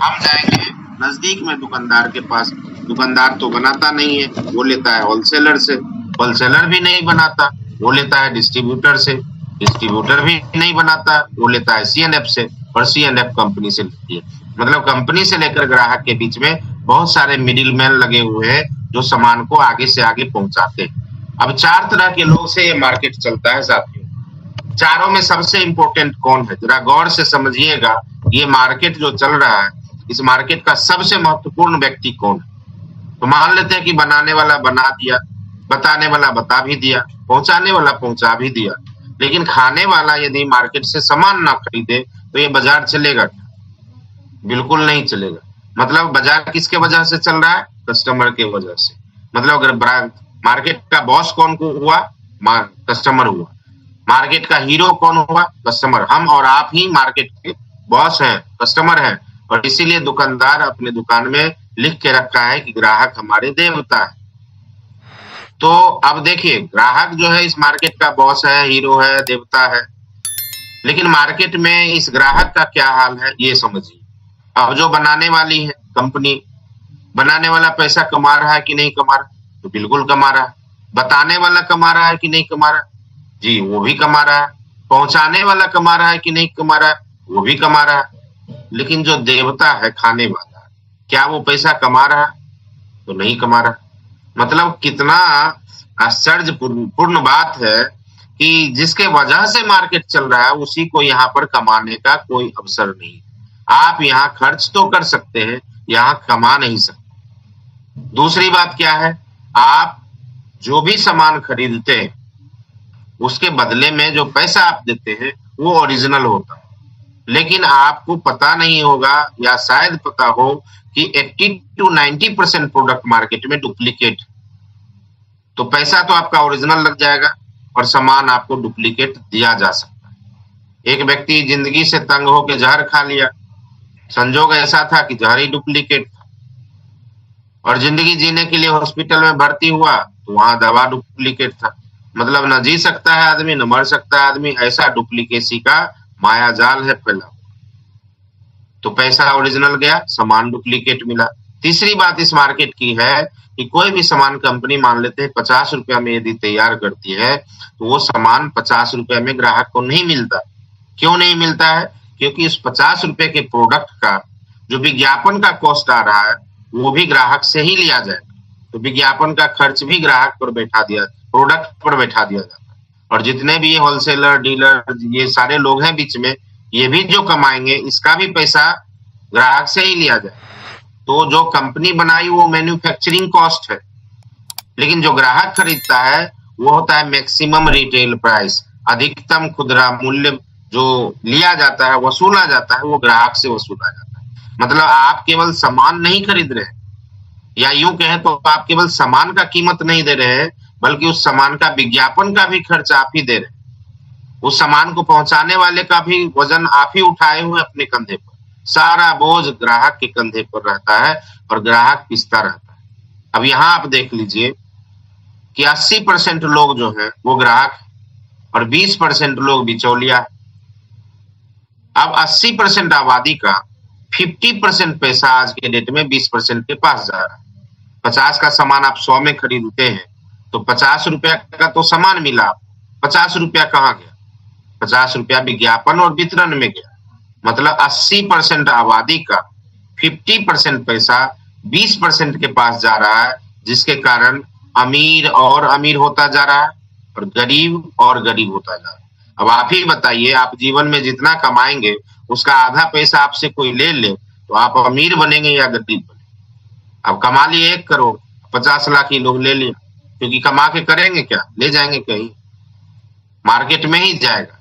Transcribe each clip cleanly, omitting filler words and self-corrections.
हम जाएंगे नजदीक में दुकानदार के पास, दुकानदार तो बनाता नहीं है, वो लेता है होलसेलर से, होलसेलर भी नहीं बनाता, वो लेता है डिस्ट्रीब्यूटर से, डिस्ट्रीब्यूटर भी नहीं बनाता, वो लेता है सीएनएफ से, और सीएनएफ कंपनी से लेती है। मतलब कंपनी से लेकर ग्राहक के बीच में बहुत सारे मिडिल मैन लगे हुए हैं जो सामान को आगे से आगे पहुंचाते हैं। अब 4 तरह के लोग से ये मार्केट चलता है साथियों। चारों में सबसे इंपॉर्टेंट कौन है, जरा गौर से समझिएगा। ये मार्केट जो चल रहा है, इस मार्केट का सबसे महत्वपूर्ण व्यक्ति कौन है। तो मान लेते हैं कि बनाने वाला बना दिया, बताने वाला बता भी दिया, पहुंचाने वाला पहुंचा भी दिया, लेकिन खाने वाला यदि मार्केट से सामान ना खरीदे तो ये बाजार चलेगा क्या? बिल्कुल नहीं चलेगा। मतलब बाजार किसके वजह से चल रहा है? कस्टमर के वजह से। मतलब अगर मार्केट का बॉस कौन को हुआ? कस्टमर हुआ। मार्केट का हीरो कौन हुआ? कस्टमर। हम और आप ही मार्केट के बॉस हैं, कस्टमर हैं, और इसीलिए दुकानदार अपने दुकान में लिख के रखा है कि ग्राहक हमारे देवता है। तो अब देखिए, ग्राहक जो है इस मार्केट का बॉस है, हीरो है, देवता है, लेकिन मार्केट में इस ग्राहक का क्या हाल है ये समझिए। अब जो बनाने वाली है कंपनी, बनाने वाला पैसा कमा रहा है कि नहीं कमा रहा? तो बिल्कुल कमा रहा है। बताने वाला कमा रहा है कि नहीं कमा रहा? जी, वो भी कमा रहा है। पहुंचाने वाला कमा रहा है कि नहीं कमा रहा? वो भी कमा रहा है। लेकिन जो देवता है खाने वाला, क्या वो पैसा कमा रहा? तो नहीं कमा रहा। मतलब कितना आश्चर्यपूर्ण बात है कि जिसके वजह से मार्केट चल रहा है उसी को यहाँ पर कमाने का कोई अवसर नहीं। आप यहाँ खर्च तो कर सकते हैं, यहाँ कमा नहीं सकते। दूसरी बात क्या है, आप जो भी सामान खरीदते हैं उसके बदले में जो पैसा आप देते हैं वो ओरिजिनल होता है, लेकिन आपको पता नहीं होगा या शायद पता हो कि 80 to 90% प्रोडक्ट मार्केट में डुप्लीकेट। तो पैसा तो आपका ओरिजिनल लग जाएगा और सामान आपको डुप्लीकेट दिया जा सकता है। एक व्यक्ति जिंदगी से तंग होकर जहर खा लिया, संजोग ऐसा था कि जहर ही डुप्लीकेट था, और जिंदगी जीने के लिए हॉस्पिटल में भर्ती हुआ तो वहां दवा डुप्लीकेट था। मतलब न जी सकता है आदमी, न मर सकता है आदमी, ऐसा डुप्लीकेसी का माया जाल है फैला। तो पैसा ओरिजिनल गया, सामान डुप्लीकेट मिला। तीसरी बात इस मार्केट की है कि कोई भी सामान कंपनी मान लेते हैं 50 रुपया में यदि तैयार करती है तो वो सामान 50 रुपया में ग्राहक को नहीं मिलता। क्यों नहीं मिलता है? क्योंकि उस 50 रुपए के प्रोडक्ट का जो विज्ञापन का कॉस्ट आ रहा है वो भी ग्राहक से ही लिया जाएगा। तो विज्ञापन का खर्च भी ग्राहक पर बैठा दिया, प्रोडक्ट पर बैठा दिया जाता है। और जितने भी ये होलसेलर, डीलर, ये सारे लोग हैं बीच में, ये भी जो कमाएंगे इसका भी पैसा ग्राहक से ही लिया जाए। तो जो कंपनी बनाई वो मैन्युफैक्चरिंग कॉस्ट है, लेकिन जो ग्राहक खरीदता है वो होता है मैक्सिमम रिटेल प्राइस। अधिकतम खुदरा मूल्य जो लिया जाता है, वसूला जाता है, वो ग्राहक से वसूला जाता है। मतलब आप केवल सामान नहीं खरीद रहे, या यूं कहें तो आप केवल सामान का कीमत नहीं दे रहे हैं, बल्कि उस सामान का विज्ञापन का भी खर्च आप ही दे रहे हैं। उस सामान को पहुंचाने वाले का भी वजन आप ही उठाए हुए अपने कंधे पर। सारा बोझ ग्राहक के कंधे पर रहता है और ग्राहक पिसता रहता है। अब यहाँ आप देख लीजिए कि 80% लोग जो है वो ग्राहक और 20% लोग बिचौलिया है। अब 80% आबादी का 50% पैसा आज के डेट में 20% के पास जा रहा है। 50 का सामान आप 100 में खरीदते हैं तो 50 रुपया का तो सामान मिला, 50 रुपया कहाँ गया? 50 रुपया विज्ञापन और वितरण में गया। मतलब 80% आबादी का 50% पैसा 20% के पास जा रहा है, जिसके कारण अमीर और अमीर होता जा रहा है और गरीब होता जा रहा है। अब आप ही बताइए, आप जीवन में जितना कमाएंगे उसका आधा पैसा आपसे कोई ले ले तो आप अमीर बनेंगे या गरीब बनेंगे? अब कमा लिए 1 करोड़, 50 लाख ही लोग ले लिया, क्योंकि कमा के करेंगे क्या? ले जाएंगे कहीं, मार्केट में ही जाएगा।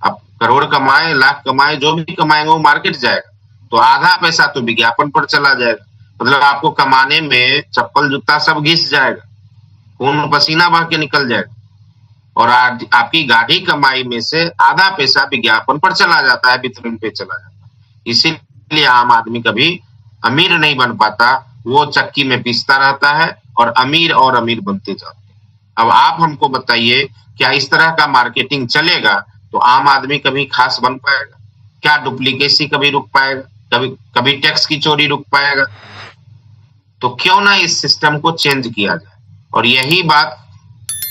अब करोड़ कमाए, लाख कमाए, जो भी कमाएंगे वो मार्केट जाएगा, तो आधा पैसा तो विज्ञापन पर चला जाएगा। मतलब आपको कमाने में चप्पल जूता सब घिस जाएगा, खून पसीना बह के निकल जाएगा, और आपकी गाढ़ी कमाई में से आधा पैसा विज्ञापन पर चला जाता है, वितरण पे चला जाता है। इसीलिए आम आदमी कभी अमीर नहीं बन पाता, वो चक्की में पीसता रहता है और अमीर बनते जाते हैं। अब आप हमको बताइए, क्या इस तरह का मार्केटिंग चलेगा तो आम आदमी कभी खास बन पाएगा? क्या डुप्लीकेसी कभी रुक पाएगा? कभी कभी टैक्स की चोरी रुक पाएगा। तो क्यों ना इस सिस्टम को चेंज किया जाए। और यही बात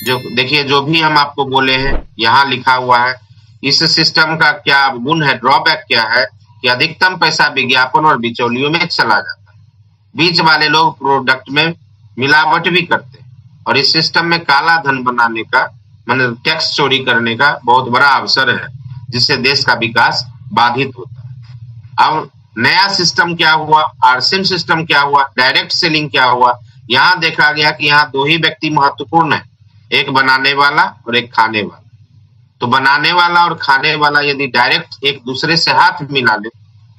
जो देखिए, जो भी हम आपको बोले हैं यहाँ लिखा हुआ है। इस सिस्टम का क्या गुण है, ड्रॉबैक क्या है कि अधिकतम पैसा विज्ञापन और बिचौलियों में चला जाता है। बीच वाले लोग प्रोडक्ट में मिलावट भी करते हैं और इस सिस्टम में काला धन बनाने का, मतलब टैक्स चोरी करने का बहुत बड़ा अवसर है, जिससे देश का विकास बाधित होता है। अब नया सिस्टम क्या हुआ, आरसीएम सिस्टम क्या हुआ, डायरेक्ट सेलिंग क्या हुआ। यहाँ देखा गया कि यहाँ दो ही व्यक्ति महत्वपूर्ण है, एक बनाने वाला और एक खाने वाला। तो बनाने वाला और खाने वाला यदि डायरेक्ट एक दूसरे से हाथ मिला ले,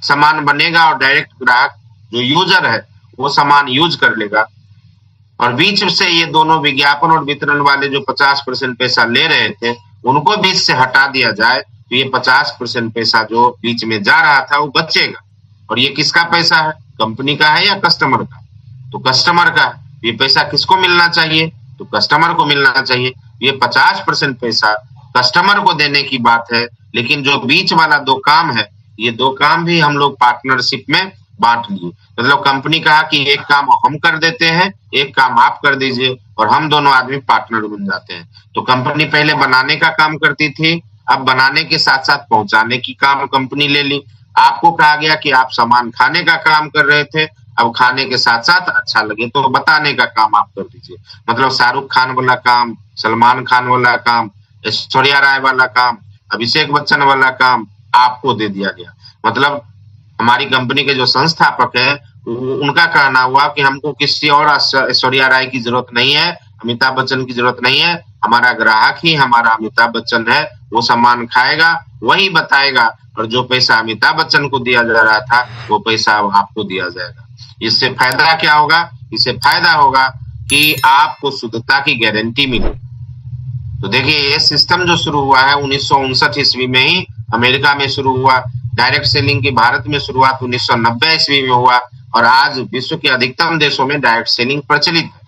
सामान बनेगा और डायरेक्ट ग्राहक जो यूजर है वो सामान यूज कर लेगा। और बीच से ये दोनों विज्ञापन और वितरण वाले जो 50% पैसा ले रहे थे, उनको बीच से हटा दिया जाए तो ये 50% पैसा जो बीच में जा रहा था वो बचेगा। और ये किसका पैसा है, कंपनी का है या कस्टमर का? तो कस्टमर का है। ये पैसा किसको मिलना चाहिए, तो कस्टमर को मिलना चाहिए। ये 50% पैसा कस्टमर को देने की बात है, लेकिन जो बीच वाला दो काम है, ये दो काम भी हम लोग पार्टनरशिप में बांट लिए। मतलब कंपनी कहा कि एक काम हम कर देते हैं, एक काम आप कर दीजिए, और हम दोनों आदमी पार्टनर बन जाते हैं। तो कंपनी पहले बनाने का काम करती थी, अब बनाने के साथ साथ पहुंचाने की काम कंपनी ले ली। आपको कहा गया कि आप सामान खाने का काम कर रहे थे, अब खाने के साथ साथ अच्छा लगे तो बताने का काम आप कर दीजिए। मतलब शाहरुख खान वाला काम, सलमान खान वाला काम, ऐश्वर्या राय वाला काम, अभिषेक बच्चन वाला काम आपको दे दिया गया। मतलब हमारी कंपनी के जो संस्थापक है, उनका कहना हुआ कि हमको किसी और ऐश्वर्या राय की जरूरत नहीं है, अमिताभ बच्चन की जरूरत नहीं है, हमारा ग्राहक ही हमारा अमिताभ बच्चन है। वो सामान खाएगा, वही बताएगा, और जो पैसा अमिताभ बच्चन को दिया जा रहा था वो पैसा आपको दिया जाएगा। इससे फायदा क्या होगा? इससे फायदा होगा कि आपको शुद्धता की गारंटी मिले। तो देखिए, ये सिस्टम जो शुरू हुआ है 1959 ईस्वी में ही अमेरिका में शुरू हुआ। डायरेक्ट सेलिंग की भारत में शुरुआत 1990 ईस्वी में हुआ और आज विश्व के अधिकतम देशों में डायरेक्ट सेलिंग प्रचलित है।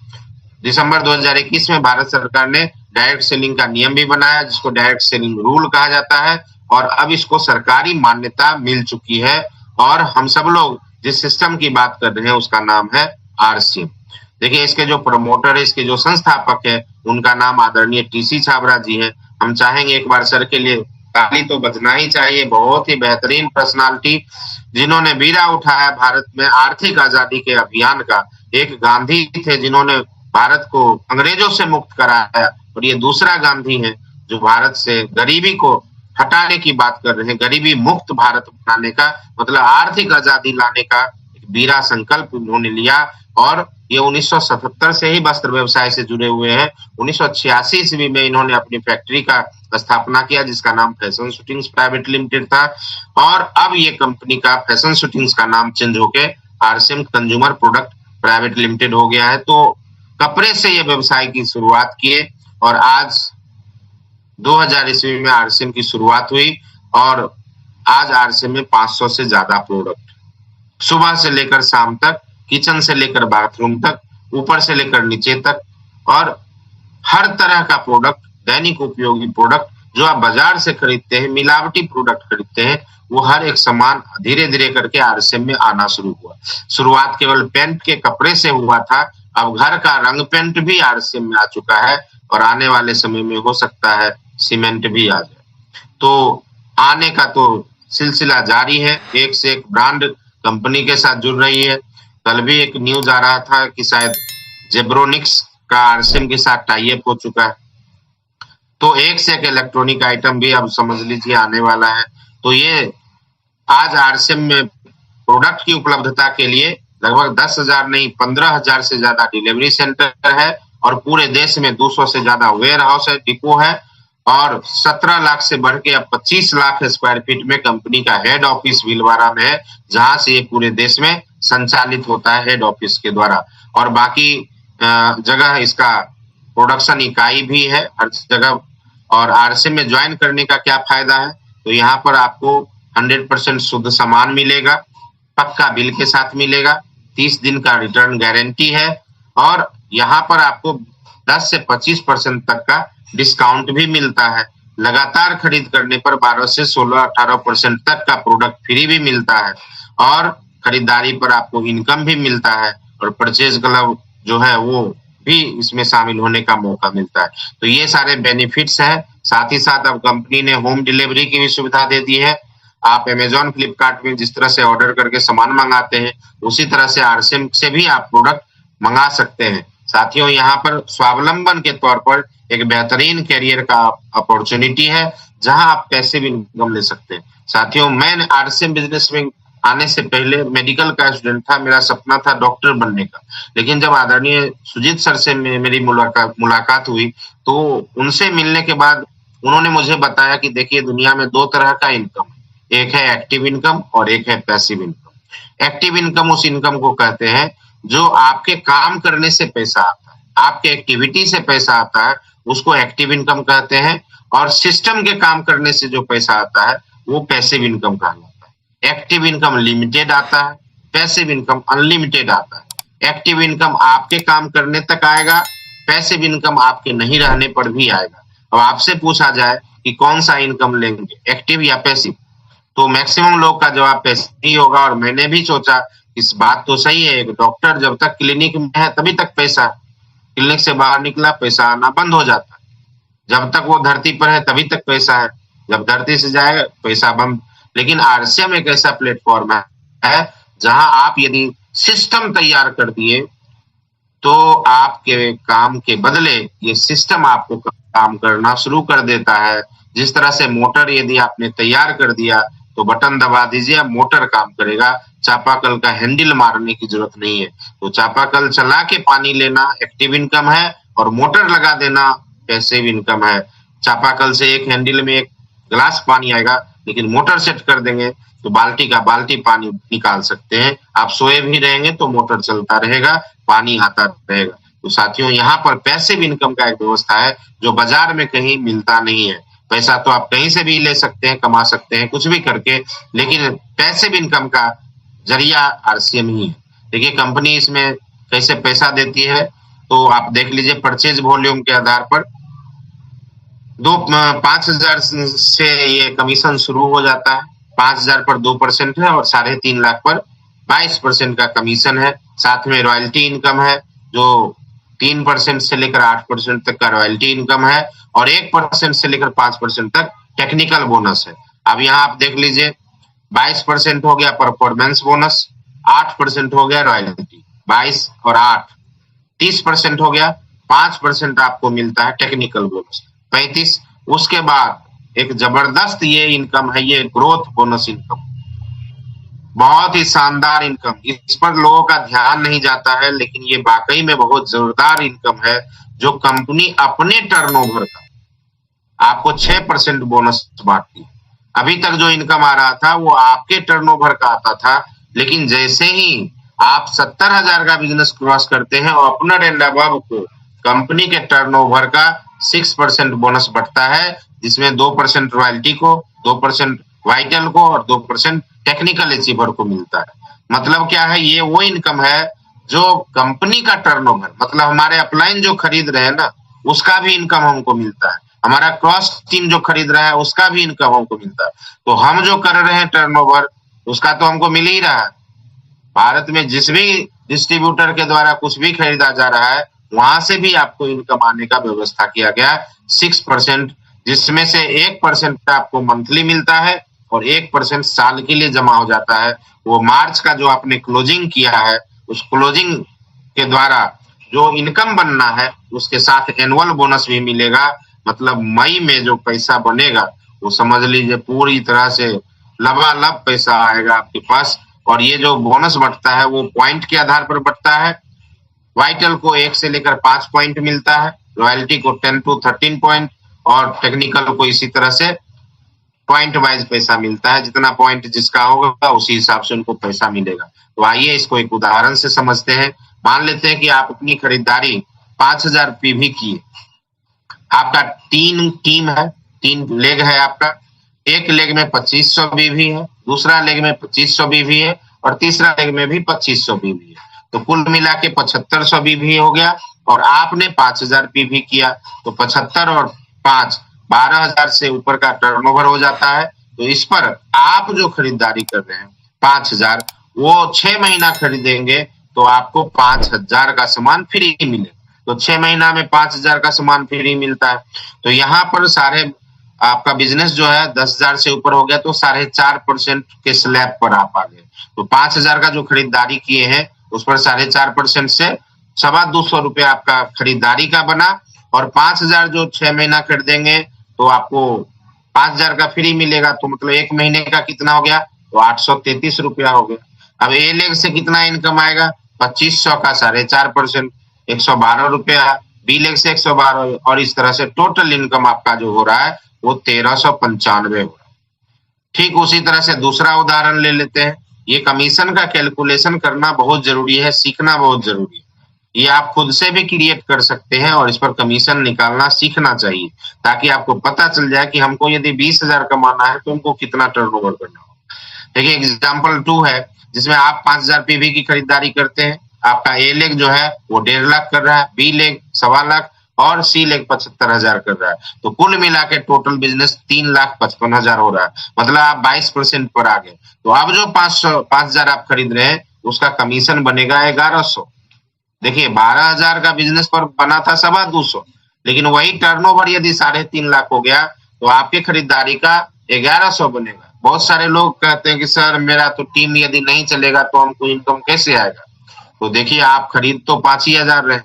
दिसंबर 2021 में भारत सरकार ने डायरेक्ट सेलिंग का नियम भी बनाया, जिसको डायरेक्ट सेलिंग रूल कहा जाता है, और अब इसको सरकारी मान्यता मिल चुकी है। और हम सब लोग जिस सिस्टम की बात कर रहे हैं उसका नाम है आरसीएम। देखिए, इसके जो प्रमोटर है, इसके जो संस्थापक है, उनका नाम आदरणीय टीसी छाबड़ा जी है। हम चाहेंगे एक बार सर के लिए ताली तो बजना ही चाहिए। बहुत ही बेहतरीन पर्सनालिटी, जिन्होंने बीड़ा उठाया भारत में आर्थिक आजादी के अभियान का। एक गांधी थे जिन्होंने भारत को अंग्रेजों से मुक्त कराया, और ये दूसरा गांधी है जो भारत से गरीबी को हटाने की बात कर रहे हैं, गरीबी मुक्त भारत बनाने का, मतलब आर्थिक आजादी लाने का एक बीड़ा संकल्प उन्होंने लिया। और ये 1977 से ही वस्त्र व्यवसाय से जुड़े हुए हैं। 1986 ईस्वी में इन्होंने अपनी फैक्ट्री का स्थापना किया, जिसका नाम फैशन शूटिंग्स प्राइवेट लिमिटेड था। और अब ये कंपनी का फैशन शूटिंग्स का नाम चेंज होके RCM consumer product private limited हो गया है। तो कपड़े से ये व्यवसाय की शुरुआत किए और आज 2000 ईस्वी में आरसीएम की शुरुआत हुई और आज आरसीएम में 500 से ज्यादा प्रोडक्ट, सुबह से लेकर शाम तक, किचन से लेकर बाथरूम तक, ऊपर से लेकर नीचे तक, और हर तरह का प्रोडक्ट, दैनिक उपयोगी प्रोडक्ट जो आप बाजार से खरीदते हैं, मिलावटी प्रोडक्ट खरीदते हैं, वो हर एक सामान धीरे धीरे करके आरसीएम में आना शुरू हुआ। शुरुआत केवल पेंट के कपड़े से हुआ था, अब घर का रंग पेंट भी आरसीएम में आ चुका है और आने वाले समय में हो सकता है सीमेंट भी आ जाए। तो आने का तो सिलसिला जारी है, एक से एक ब्रांड कंपनी के साथ जुड़ रही है। कल भी एक न्यूज आ रहा था कि शायद जेब्रोनिक्स का आरसीएम के साथ टाई अप हो चुका है। तो एक से एक इलेक्ट्रॉनिक आइटम भी अब समझ लीजिए आने वाला है। तो ये आज आरसीएम में प्रोडक्ट की उपलब्धता के लिए लगभग 10,000 नहीं 15,000 से ज्यादा डिलीवरी सेंटर है और पूरे देश में 200 से ज्यादा वेयर हाउस है, डिपो है, और 17 लाख से बढ़ के अब 25 लाख स्क्वायर फीट में कंपनी का हेड ऑफिस भीलवाड़ा में है, जहां से ये पूरे देश में संचालित होता है हेड ऑफिस के द्वारा। और बाकी जगह इसका प्रोडक्शन इकाई भी है हर जगह। और आरसीएम में ज्वाइन करने का क्या फायदा है? तो यहाँ पर आपको 100% शुद्ध सामान मिलेगा, पक्का बिल के साथ मिलेगा, 30 दिन का रिटर्न गारंटी है, और यहाँ पर आपको 10 से 25% तक का डिस्काउंट भी मिलता है। लगातार खरीद करने पर 12 से 16-18% तक का प्रोडक्ट फ्री भी मिलता है और खरीदारी पर आपको इनकम भी मिलता है और परचेज क्लब जो है वो भी इसमें शामिल होने का मौका मिलता है। तो ये सारे बेनिफिट्स हैं। साथ ही साथ अब कंपनी ने होम डिलीवरी की भी सुविधा दे दी है। आप अमेज़न, फ्लिपकार्ट में जिस तरह से ऑर्डर करके सामान मंगाते हैं, उसी तरह से आरसीएम से भी आप प्रोडक्ट मंगा सकते हैं। साथियों, यहाँ पर स्वावलंबन के तौर पर एक बेहतरीन करियर का अपॉर्चुनिटी है, जहां आप पैसिव इनकम ले सकते हैं। साथियों, मैं आरसीएम बिजनेस में आने से पहले मेडिकल का स्टूडेंट था। मेरा सपना था डॉक्टर बनने का। लेकिन जब आदरणीय सुजीत सर से मेरी मुलाकात हुई, तो उनसे मिलने के बाद उन्होंने मुझे बताया कि देखिए, दुनिया में 2 तरह का इनकम है। एक है एक्टिव इनकम और एक है पैसिव इनकम। एक्टिव इनकम उस इनकम को कहते हैं जो आपके काम करने से पैसा आता है, आपके एक्टिविटी से पैसा आता है, उसको एक्टिव इनकम कहते हैं। और सिस्टम के काम करने से जो पैसा आता है, वो पैसिव इनकम कहलाता है। एक्टिव इनकम लिमिटेड आता है, पैसिव इनकम अनलिमिटेड आता है। एक्टिव इनकम आपके काम करने तक आएगा, पैसिव इनकम आपके नहीं रहने पर भी आएगा। अब आपसे पूछा जाए कि कौन सा इनकम लेंगे, एक्टिव या पैसिव, तो मैक्सिमम लोग का जवाब पैसिव ही होगा। और मैंने भी सोचा इस बात तो सही है, एक डॉक्टर जब तक क्लिनिक में है तभी तक पैसा, क्लिनिक से बाहर निकला पैसा आना बंद हो जाता है। जब तक वो धरती पर है तभी तक पैसा है, जब धरती से जाए पैसा बंद। लेकिन आरसीएम एक ऐसा प्लेटफॉर्म है जहां आप यदि सिस्टम तैयार कर दिए, तो आपके काम के बदले ये सिस्टम आपको काम करना शुरू कर देता है। जिस तरह से मोटर यदि आपने तैयार कर दिया, तो बटन दबा दीजिए, मोटर काम करेगा। चापाकल का हैंडल मारने की जरूरत नहीं है। तो चापाकल चला के पानी लेना एक्टिव इनकम है और मोटर लगा देना पैसिव इनकम है। चापाकल से एक हैंडल में एक गिलास पानी आएगा, लेकिन मोटर सेट कर देंगे तो बाल्टी का बाल्टी पानी निकाल सकते हैं। आप सोए भी रहेंगे तो मोटर चलता रहेगा, पानी आता रहेगा। तो साथियों, यहाँ पर पैसिव इनकम का एक व्यवस्था है जो बाजार में कहीं मिलता नहीं है। पैसा तो आप कहीं से भी ले सकते हैं, कमा सकते हैं कुछ भी करके, लेकिन पैसिव इनकम का जरिया आरसीएम ही है। देखिए, कंपनी इसमें कैसे पैसा देती है, तो आप देख लीजिए। परचेज वॉल्यूम के आधार पर 5,000 से ये कमीशन शुरू हो जाता है। 5,000 पर 2% है और 3.5 लाख पर 22% का कमीशन है। साथ में रॉयल्टी इनकम है जो 3% से लेकर 8% तक का रॉयल्टी इनकम है और 1% से लेकर 5% तक टेक्निकल बोनस है। अब यहाँ आप देख लीजिए, 22% हो गया परफॉर्मेंस बोनस, 8% हो गया रॉयल्टी, 22 और 8 30% हो गया, 5% आपको मिलता है टेक्निकल बोनस, 35। उसके बाद एक जबरदस्त ये इनकम है, ये ग्रोथ बोनस इनकम, बहुत ही शानदार इनकम। इस पर लोगों का ध्यान नहीं जाता है, लेकिन ये वाकई में बहुत जोरदार इनकम है जो कंपनी अपने टर्नओवर का आपको 6% बोनस बांटती है। अभी तक जो इनकम आ रहा था वो आपके टर्नओवर का आता था, लेकिन जैसे ही आप 70,000 का बिजनेस क्रॉस करते हैं और अपना एंड अबव को कंपनी के टर्नओवर का 6% बोनस बढ़ता है, जिसमें 2% रॉयल्टी को, 2% वाइटल को और 2% टेक्निकल अचीवर को मिलता है। मतलब क्या है, ये वो इनकम है जो कंपनी का टर्नओवर, मतलब हमारे अपलाइन जो खरीद रहे हैं ना, उसका भी इनकम हमको मिलता है। हमारा क्रॉस टीम जो खरीद रहा है उसका भी इनकम हमको मिलता है। तो हम जो कर रहे हैं टर्नओवर, उसका तो हमको मिल ही रहा है। भारत में जिस भी डिस्ट्रीब्यूटर के द्वारा कुछ भी खरीदा जा रहा है, वहां से भी आपको इनकम आने का व्यवस्था किया गया है 6%, जिसमें से 1% आपको मंथली मिलता है और 1% साल के लिए जमा हो जाता है। वो मार्च का जो आपने क्लोजिंग किया है, उस क्लोजिंग के द्वारा जो इनकम बनना है उसके साथ एनुअल बोनस भी मिलेगा। मतलब मई में जो पैसा बनेगा वो समझ लीजिए पूरी तरह से लबालब पैसा आएगा आपके पास। और ये जो बोनस बढ़ता है वो पॉइंट के आधार पर बढ़ता है। वाइटल को 1 से लेकर 5 पॉइंट मिलता है, रॉयल्टी को 10 to 13 पॉइंट और टेक्निकल को इसी तरह से पॉइंट वाइज पैसा मिलता है। जितना पॉइंट जिसका होगा उसी हिसाब से उनको पैसा मिलेगा। तो आइए इसको एक उदाहरण से समझते हैं। मान लेते हैं कि आप अपनी खरीदारी 5,000 पीवी की, आपका 3 टीम है, 3 लेग है आपका। एक लेग में 2500 बीवी है, दूसरा लेग में 2500 बीवी है और तीसरा लेग में भी 2500 बीवी है। तो कुल मिला के 7500 बीवी हो गया और आपने 5000 पीवी किया। तो 75 और 5 12,000 से ऊपर का टर्नओवर हो जाता है, तो इस पर आप जो खरीदारी कर रहे हैं 5,000, वो 6 महीना खरीदेंगे तो आपको 5,000 का सामान फ्री मिलेगा। तो 6 महीना में 5,000 का सामान फ्री मिलता है। तो यहाँ पर सारे आपका बिजनेस जो है 10,000 से ऊपर हो गया तो 4.5% के स्लैब पर आप आ गए। तो 5,000 का जो खरीदारी किए हैं उस पर 4.5% से 225 रुपये आपका खरीदारी का बना, और 5,000 जो 6 महीना खरीदेंगे तो आपको 5,000 का फ्री मिलेगा। तो मतलब 1 महीने का कितना हो गया? तो 833 रुपया हो गया। अब ए लेग से कितना इनकम आएगा? 2500 का 4.5%, 112 रुपया, बी लेग से 112, और इस तरह से टोटल इनकम आपका जो हो रहा है वो 1395 हो रहा है। ठीक उसी तरह से दूसरा उदाहरण ले लेते हैं। ये कमीशन का कैलकुलेशन करना बहुत जरूरी है, सीखना बहुत जरूरी है। ये आप खुद से भी क्रिएट कर सकते हैं और इस पर कमीशन निकालना सीखना चाहिए, ताकि आपको पता चल जाए कि हमको यदि 20,000 कमाना है तो हमको कितना टर्नओवर करना होगा। देखिए एग्जाम्पल 2 है, जिसमें आप 5,000 पीवी की खरीदारी करते हैं। आपका ए लेग जो है वो 1.5 लाख कर रहा है, बी लेग 1.25 लाख और सी लेग 75,000 कर रहा है। तो कुल मिला के टोटल बिजनेस 3,55,000 हो रहा है। मतलब आप 22% पर आ गए। तो अब जो 5,000 आप खरीद रहे हैं उसका कमीशन बनेगा 1,100। देखिए 12,000 का बिजनेस पर बना था 225, लेकिन वही टर्नओवर यदि 3.5 लाख हो गया तो आपकी खरीदारी का 1,100 बनेगा। बहुत सारे लोग कहते हैं कि सर मेरा तो टीम यदि नहीं चलेगा तो हमको इनकम कैसे आएगा? तो देखिए आप खरीद तो 5,000 रहे,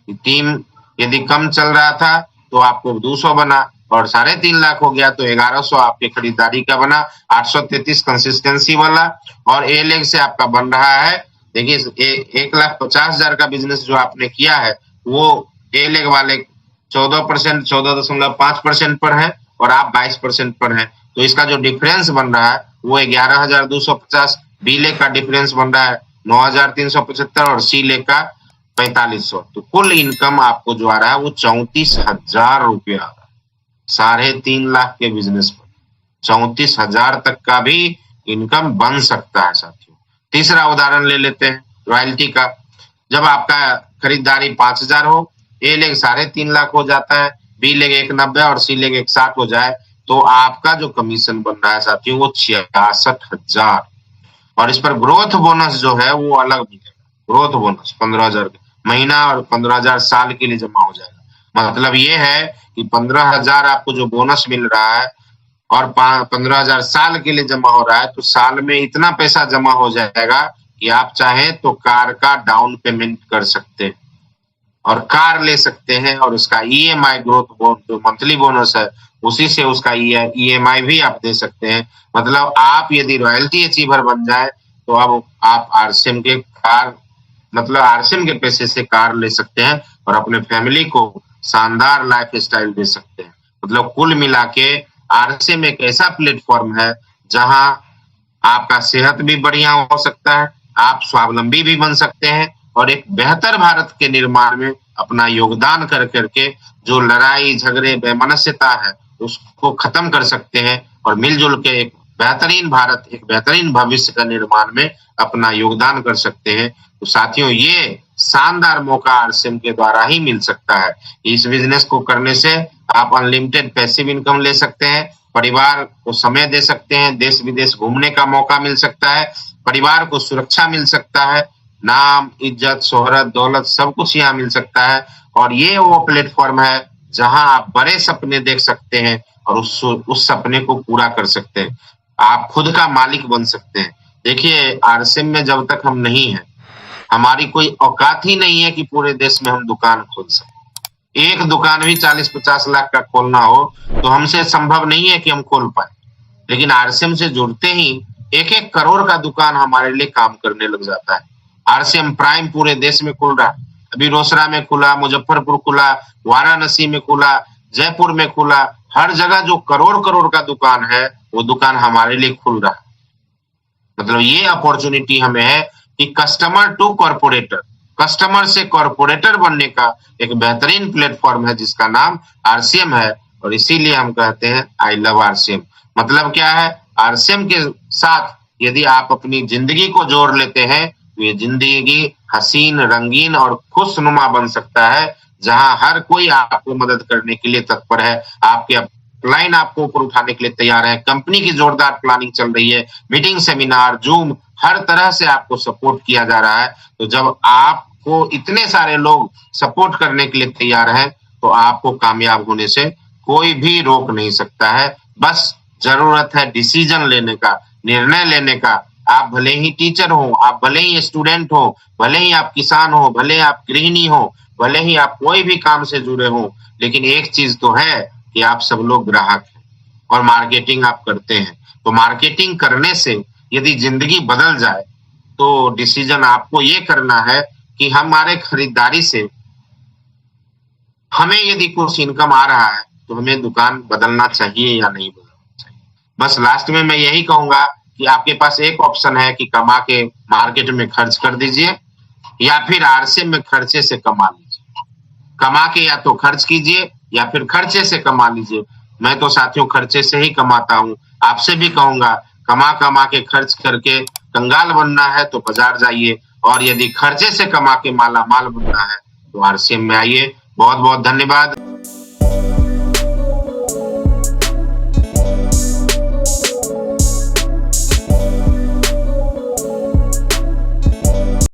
टीम यदि कम चल रहा था तो आपको 200 बना, और 3.5 लाख हो गया तो 1,100 आपके खरीदारी का बना। 833 कंसिस्टेंसी वाला, और ए लेग से आपका बन रहा है। देखिए 1,50,000 का बिजनेस जो आपने किया है वो ए लेग वाले 14%, 14.5% पर है और आप 22% पर हैं। तो इसका जो डिफरेंस बन रहा है वो 11,250। बी लेग का डिफरेंस बन रहा है 9,375 और सी लेग का 4,500। तो कुल इनकम आपको जो आ रहा है वो 34,000 रुपया आ रहा है। 3.5 लाख के बिजनेस पर 34,000 तक का भी इनकम बन सकता है साथियों। तीसरा उदाहरण ले लेते हैं रॉयल्टी का। जब आपका खरीदारी 5,000 हो, ए लेग 3.5 लाख हो जाता है, बी लेग 190 और सी लेग 160 हो जाए, तो आपका जो कमीशन बन रहा है साथियों वो 66,000। और इस पर ग्रोथ बोनस जो है वो अलग मिलेगा। ग्रोथ बोनस 15,000 महीना और 15,000 साल के लिए जमा हो जाएगा। मतलब ये है कि 15,000 आपको जो बोनस मिल रहा है और 15,000 साल के लिए जमा हो रहा है, तो साल में इतना पैसा जमा हो जाएगा कि आप चाहें तो कार का डाउन पेमेंट कर सकते हैं और कार ले सकते हैं, और उसका ईएमआई ग्रोथ जो मंथली बोनस है उसी से उसका ईएमआई भी आप दे सकते हैं। मतलब आप यदि रॉयल्टी अचीवर बन जाए तो अब आप आरसीएम के आरसीएम के पैसे से कार ले सकते हैं और अपने फैमिली को शानदार लाइफ स्टाइल दे सकते हैं। मतलब कुल मिला के आरसीएम एक ऐसा प्लेटफॉर्म है जहां आपका सेहत भी बढ़िया हो सकता है, आप स्वावलंबी भी बन सकते हैं और एक बेहतर भारत के निर्माण में अपना योगदान कर करके जो लड़ाई झगड़े वैमनस्यता है उसको खत्म कर सकते हैं और मिलजुल के एक बेहतरीन भारत, एक बेहतरीन भविष्य का निर्माण में अपना योगदान कर सकते हैं। तो साथियों ये शानदार मौका आरसीएम के द्वारा ही मिल सकता है। इस बिजनेस को करने से आप अनलिमिटेड पैसिव इनकम ले सकते हैं, परिवार को समय दे सकते हैं, देश विदेश घूमने का मौका मिल सकता है, परिवार को सुरक्षा मिल सकता है, नाम इज्जत शोहरत दौलत सब कुछ यहाँ मिल सकता है। और ये वो प्लेटफॉर्म है जहां आप बड़े सपने देख सकते हैं और उस सपने को पूरा कर सकते हैं। आप खुद का मालिक बन सकते हैं। देखिए आरसीएम में जब तक हम नहीं हैं, हमारी कोई औकात ही नहीं है कि पूरे देश में हम दुकान खोल सकें। एक दुकान भी 40-50 लाख का खोलना हो तो हमसे संभव नहीं है कि हम खोल पाए, लेकिन आरसीएम से जुड़ते ही 1-1 करोड़ का दुकान हमारे लिए काम करने लग जाता है। आरसीएम प्राइम पूरे देश में खुल रहा है, अभी रोसड़ा में खुला, मुजफ्फरपुर खुला, वाराणसी में खुला, जयपुर में खुला, हर जगह जो करोड़ करोड़ का दुकान है वो दुकान हमारे लिए खुल रहा है। मतलब ये अपॉर्चुनिटी हमें है कि कस्टमर टू कॉर्पोरेटर, कस्टमर से कॉर्पोरेटर बनने का एक बेहतरीन प्लेटफॉर्म है जिसका नाम आरसीएम है। और इसीलिए हम कहते हैं आई लव आरसीएम। मतलब क्या है, आरसीएम के साथ यदि आप अपनी जिंदगी को जोड़ लेते हैं तो ये जिंदगी हसीन रंगीन और खुशनुमा बन सकता है, जहां हर कोई आपको मदद करने के लिए तत्पर है, आपके क्लाइंट आपको ऊपर उठाने के लिए तैयार है, कंपनी की जोरदार प्लानिंग चल रही है, मीटिंग, सेमिनार, जूम, हर तरह से आपको सपोर्ट किया जा रहा है। तो जब आपको इतने सारे लोग सपोर्ट करने के लिए तैयार हैं, तो आपको कामयाब होने से कोई भी रोक नहीं सकता है। बस ज़रूरत है डिसीजन लेने का, निर्णय लेने का। आप भले ही टीचर हो, आप भले ही स्टूडेंट हो, भले ही आप किसान हो, भले ही आप गृहिणी हो, भले ही आप कोई भी काम से जुड़े हो, लेकिन एक चीज़ तो है कि आप सब लोग ग्राहक हैं और मार्केटिंग आप करते हैं। तो मार्केटिंग करने से यदि ज़िंदगी बदल जाए, तो डिसीजन आपको ये करना है कि हमारे खरीदारी से हमें यदि कुछ इनकम आ रहा है, तो हमें दुकान बदलना चाहिए या नहीं बदलना चाहिए। बस लास्ट में मैं यही कहूँगा कि आपके पास एक ऑप्शन है कि कमा के मार्केट में खर्च कर दीजिए या फिर आरसे में खर्चे से कमा लीजिए। कमा के या तो खर्च कीजिए या फिर खर्चे से कमा लीजिए। मैं तो साथियों खर्चे से ही कमाता हूँ। आपसे भी कहूँगा कमा-कमा के खर्च करके कंगाल बनना है तो बाज़ार जाइए और यदि खर्चे से कमा के माला-माल बनना है तो आरसीएम में आइए। बहुत-बहुत धन्यवाद।